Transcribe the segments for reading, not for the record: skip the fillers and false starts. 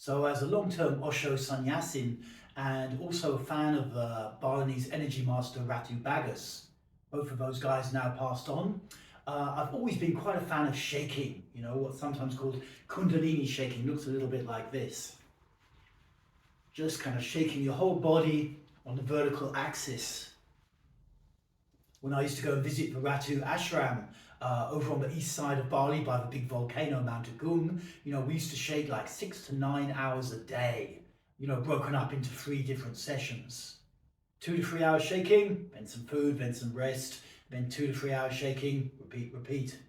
So as a long-term Osho sannyasin and also a fan of Balinese energy master Ratu Bagas, both of those guys now passed on, I've always been quite a fan of shaking, what's sometimes called Kundalini shaking. Looks a little bit like this. Just kind of shaking your whole body on the vertical axis. When I used to go and visit the Ratu ashram over on the east side of Bali by the big volcano Mount Agung, we used to shake like 6 to 9 hours a day, broken up into 3 different sessions. 2 to 3 hours shaking, then some food, then some rest, then 2 to 3 hours shaking, repeat, repeat.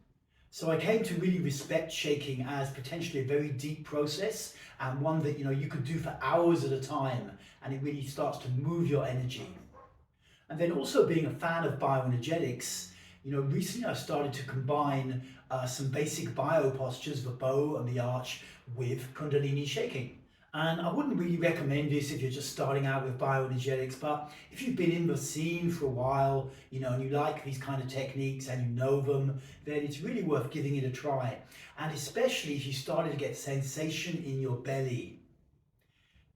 So I came to really respect shaking as potentially a very deep process and one that you could do for hours at a time, and it really starts to move your energy. And then also being a fan of bioenergetics, recently I've started to combine some basic bio postures, the bow and the arch, with Kundalini shaking. And I wouldn't really recommend this if you're just starting out with bioenergetics, but if you've been in the scene for a while, and you like these kind of techniques and you know them, then it's really worth giving it a try. And especially if you started to get sensation in your belly.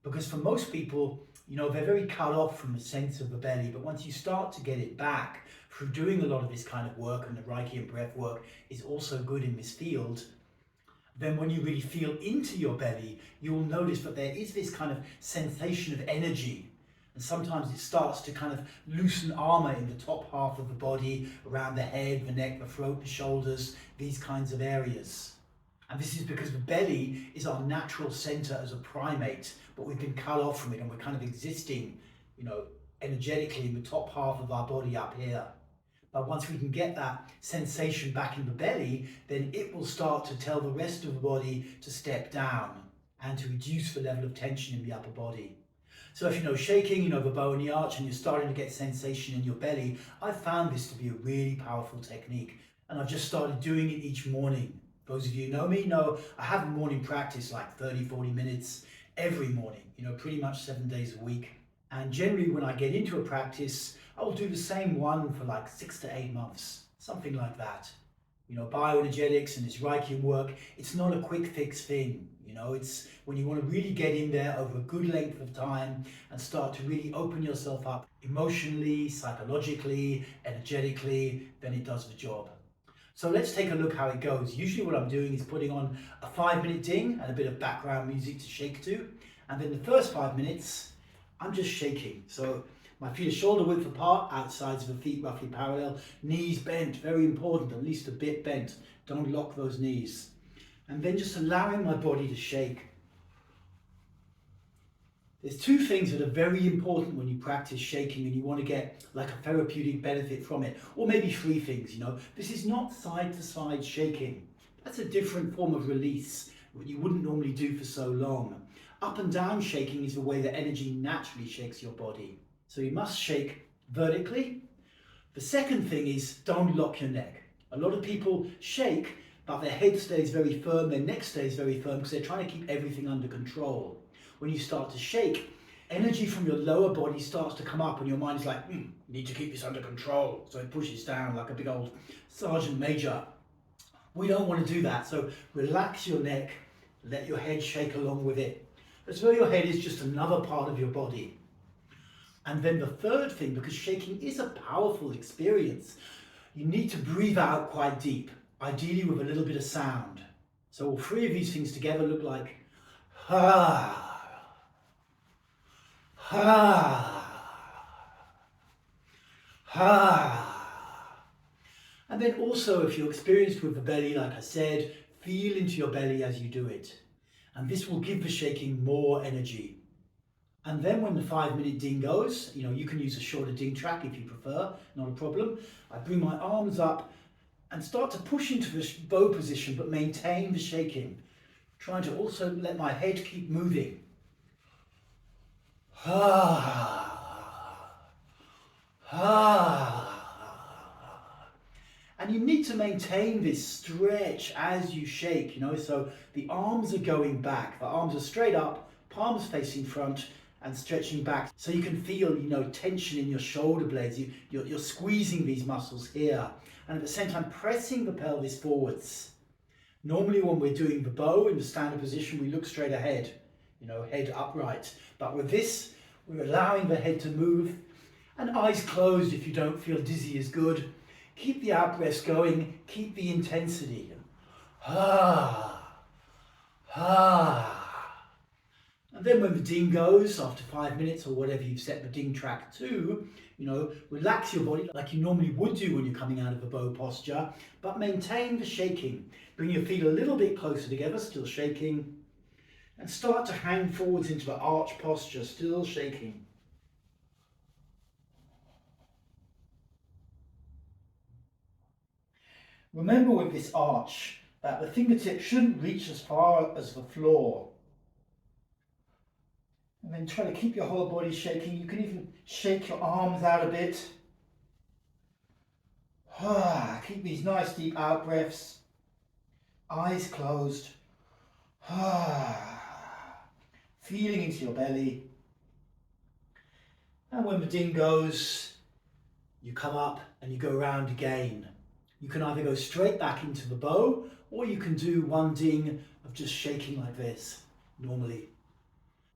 Because for most people, they're very cut off from the sense of the belly, but once you start to get it back through doing a lot of this kind of work, and the Reiki and breath work is also good in this field, then when you really feel into your belly, you'll notice that there is this kind of sensation of energy. And sometimes it starts to kind of loosen armor in the top half of the body, around the head, the neck, the throat, the shoulders, these kinds of areas. And this is because the belly is our natural center as a primate, but we've been cut off from it, and we're kind of existing, energetically in the top half of our body up here. But once we can get that sensation back in the belly, then it will start to tell the rest of the body to step down and to reduce the level of tension in the upper body. So if shaking, the bow and the arch, and you're starting to get sensation in your belly, I've found this to be a really powerful technique. And I've just started doing it each morning. Those of you who know me know I have a morning practice, like 30, 40 minutes every morning, pretty much 7 days a week. And generally when I get into a practice, I will do the same one for like 6 to 8 months, something like that. Bioenergetics and this Reiki work, it's not a quick fix thing. It's when you want to really get in there over a good length of time and start to really open yourself up emotionally, psychologically, energetically, then it does the job. So let's take a look how it goes. Usually what I'm doing is putting on a 5-minute ding and a bit of background music to shake to. And then the first 5 minutes, I'm just shaking. So my feet are shoulder width apart, outsides of the feet roughly parallel, knees bent, very important, at least a bit bent. Don't lock those knees. And then just allowing my body to shake. There's 2 things that are very important when you practice shaking and you want to get like a therapeutic benefit from it. Or maybe 3 things, This is not side to side shaking. That's a different form of release, what you wouldn't normally do for so long. Up and down shaking is the way that energy naturally shakes your body. So you must shake vertically. The second thing is don't lock your neck. A lot of people shake, but their head stays very firm, their neck stays very firm because they're trying to keep everything under control. When you start to shake, energy from your lower body starts to come up and your mind is like, you need to keep this under control. So it pushes down like a big old sergeant major. We don't want to do that. So relax your neck, let your head shake along with it. As though your head is just another part of your body. And then the third thing, because shaking is a powerful experience, you need to breathe out quite deep, ideally with a little bit of sound. So all 3 of these things together look like ha, ha, ha. And then also, if you're experienced with the belly, like I said, feel into your belly as you do it. And this will give the shaking more energy. And then when the 5-minute ding goes, you can use a shorter ding track if you prefer, not a problem. I bring my arms up and start to push into the bow position, but maintain the shaking. Trying to also let my head keep moving. Ha, ha. And you need to maintain this stretch as you shake, so the arms are going back. The arms are straight up, palms facing front, and stretching back, so you can feel tension in your shoulder blades. You're squeezing these muscles here, and at the same time pressing the pelvis forwards. Normally when we're doing the bow in the standard position, we look straight ahead. head upright. But with this, we're allowing the head to move, and eyes closed if you don't feel dizzy is good. Keep the out breaths going, keep the intensity. Ah, ah. And then when the ding goes, after 5 minutes or whatever you've set the ding track to, relax your body like you normally would do when you're coming out of a bow posture, but maintain the shaking. Bring your feet a little bit closer together, still shaking, and start to hang forwards into the arch posture, still shaking. Remember with this arch that the fingertips shouldn't reach as far as the floor. And then try to keep your whole body shaking. You can even shake your arms out a bit. Keep these nice deep out breaths. Eyes closed. Feeling into your belly. And when the ding goes, you come up and you go around again. You can either go straight back into the bow, or you can do one ding of just shaking like this, normally.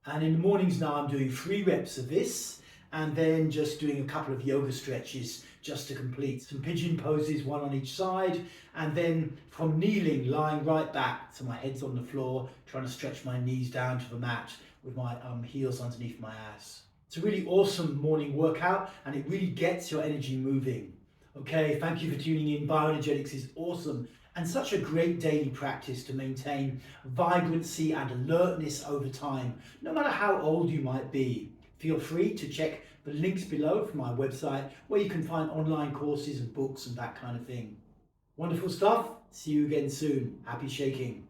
And in the mornings now I'm doing 3 reps of this, and then just doing a couple of yoga stretches just to complete. Some pigeon poses, one on each side, and then from kneeling, lying right back so my head's on the floor, trying to stretch my knees down to the mat with my heels underneath my ass. It's a really awesome morning workout, and it really gets your energy moving. Okay, thank you for tuning in. Bioenergetics is awesome and such a great daily practice to maintain vibrancy and alertness over time, no matter how old you might be. Feel free to check the links below from my website, where you can find online courses and books and that kind of thing. Wonderful stuff. See you again soon. Happy shaking.